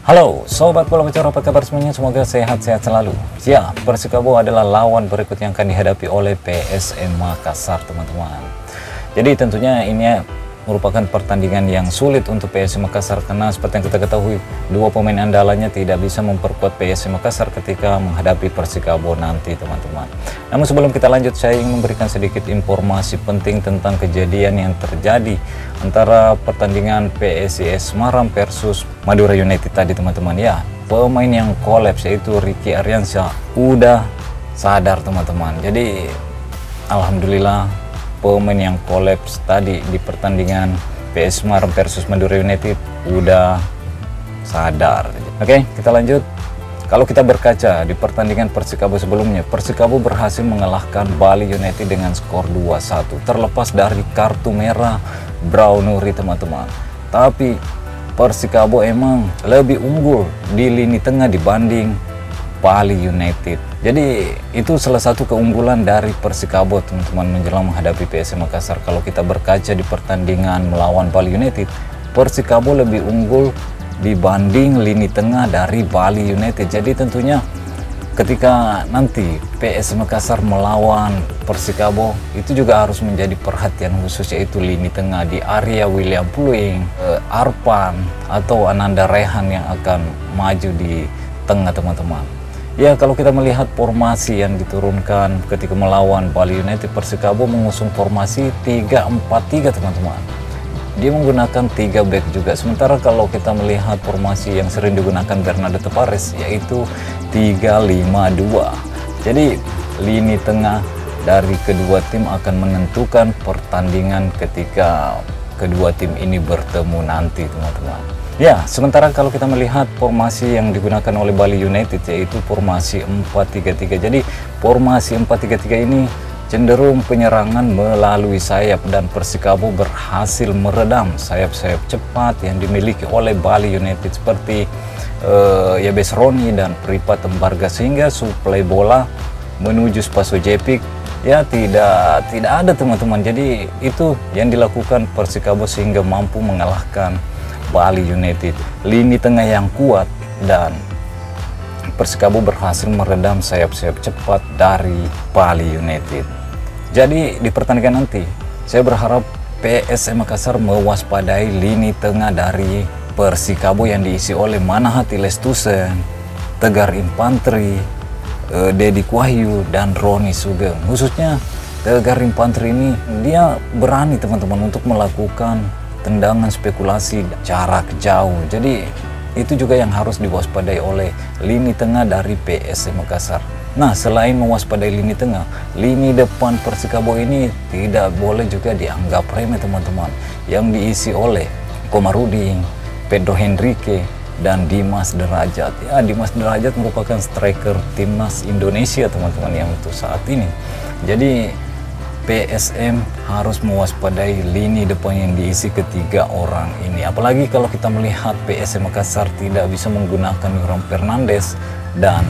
Halo Sobat Bola Bocor, apa kabar semuanya? Semoga sehat-sehat selalu. Ya, Persikabo adalah lawan berikut yang akan dihadapi oleh PSM Makassar, teman-teman. Jadi tentunya ini merupakan pertandingan yang sulit untuk PSM Makassar karena seperti yang kita ketahui, dua pemain andalannya tidak bisa memperkuat PSM Makassar ketika menghadapi Persikabo nanti, teman-teman. Namun sebelum kita lanjut, saya ingin memberikan sedikit informasi penting tentang kejadian yang terjadi antara pertandingan PSIS Semarang versus Madura United tadi, teman-teman. Ya, pemain yang kolaps yaitu Ricky Aryansyah udah sadar, teman-teman. Jadi alhamdulillah pemain yang kolaps tadi di pertandingan PS Semarang versus Madura United udah sadar. Oke, kita lanjut. Kalau kita berkaca di pertandingan Persikabo sebelumnya, Persikabo berhasil mengalahkan Bali United dengan skor 2-1 terlepas dari kartu merah Braunuri, teman-teman. Tapi Persikabo emang lebih unggul di lini tengah dibanding Bali United. Jadi itu salah satu keunggulan dari Persikabo, teman-teman, menjelang menghadapi PSM Makassar. Kalau kita berkaca di pertandingan melawan Bali United, Persikabo lebih unggul dibanding lini tengah dari Bali United. Jadi tentunya ketika nanti PSM Makassar melawan Persikabo, itu juga harus menjadi perhatian khusus, yaitu lini tengah di area William Pluing, Arpan atau Ananda Rehan yang akan maju di tengah, teman-teman. Ya, kalau kita melihat formasi yang diturunkan ketika melawan Bali United, Persikabo mengusung formasi 3-4-3, teman-teman. Dia menggunakan 3 back juga. Sementara kalau kita melihat formasi yang sering digunakan Bernardo Tavares, yaitu 3-5-2. Jadi lini tengah dari kedua tim akan menentukan pertandingan ketika kedua tim ini bertemu nanti, teman-teman. Ya, sementara kalau kita melihat formasi yang digunakan oleh Bali United, yaitu formasi 4-3-3. Jadi formasi 4-3-3 ini cenderung penyerangan melalui sayap, dan Persikabo berhasil meredam sayap-sayap cepat yang dimiliki oleh Bali United seperti Yabes Roni dan Pripat Tembarga, sehingga suplai bola menuju Spaso Jepik ya tidak ada, teman-teman. Jadi itu yang dilakukan Persikabo sehingga mampu mengalahkan Bali United. Lini tengah yang kuat dan Persikabo berhasil meredam sayap-sayap cepat dari Bali United. Jadi di pertandingan nanti saya berharap PSM Makassar mewaspadai lini tengah dari Persikabo yang diisi oleh Manahati Lestusen, Tegar Infantri, Dedi Wahyu dan Roni Sugeng. Khususnya Tegar Infantri ini dia berani, teman-teman, untuk melakukan tendangan spekulasi jarak jauh. Jadi itu juga yang harus diwaspadai oleh lini tengah dari PSM Makassar. Nah, selain mewaspadai lini tengah, lini depan Persikabo ini tidak boleh juga dianggap remeh, teman-teman, yang diisi oleh Komarudin, Pedro Henrique dan Dimas Derajat. Ya, Dimas Derajat merupakan striker timnas Indonesia, teman-teman, yang untuk saat ini. Jadi PSM harus mewaspadai lini depan yang diisi ketiga orang ini. Apalagi kalau kita melihat PSM Makassar tidak bisa menggunakan Yoram Fernandes dan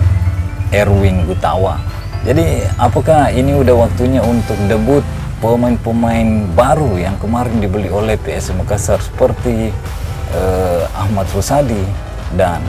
Erwin Gutawa. Jadi apakah ini udah waktunya untuk debut pemain-pemain baru yang kemarin dibeli oleh PSM Makassar seperti Ahmad Rusadi dan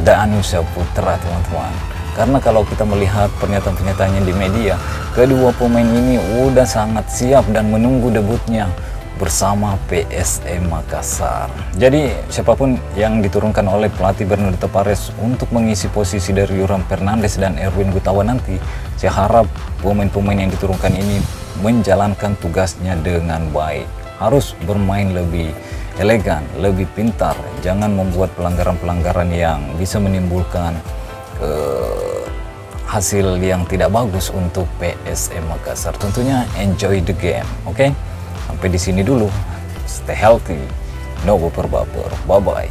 Danus Putra, teman-teman? Karena kalau kita melihat pernyataan-pernyataannya di media, kedua pemain ini udah sangat siap dan menunggu debutnya bersama PSM Makassar. Jadi siapapun yang diturunkan oleh pelatih Bernardo Tavares untuk mengisi posisi dari Yoram Fernandes dan Erwin Gutawa nanti, saya harap pemain-pemain yang diturunkan ini menjalankan tugasnya dengan baik. Harus bermain lebih elegan, lebih pintar, jangan membuat pelanggaran-pelanggaran yang bisa menimbulkan hasil yang tidak bagus untuk PSM Makassar. Tentunya enjoy the game, oke? Sampai di sini dulu. Stay healthy, no baper-baper. Bye-bye.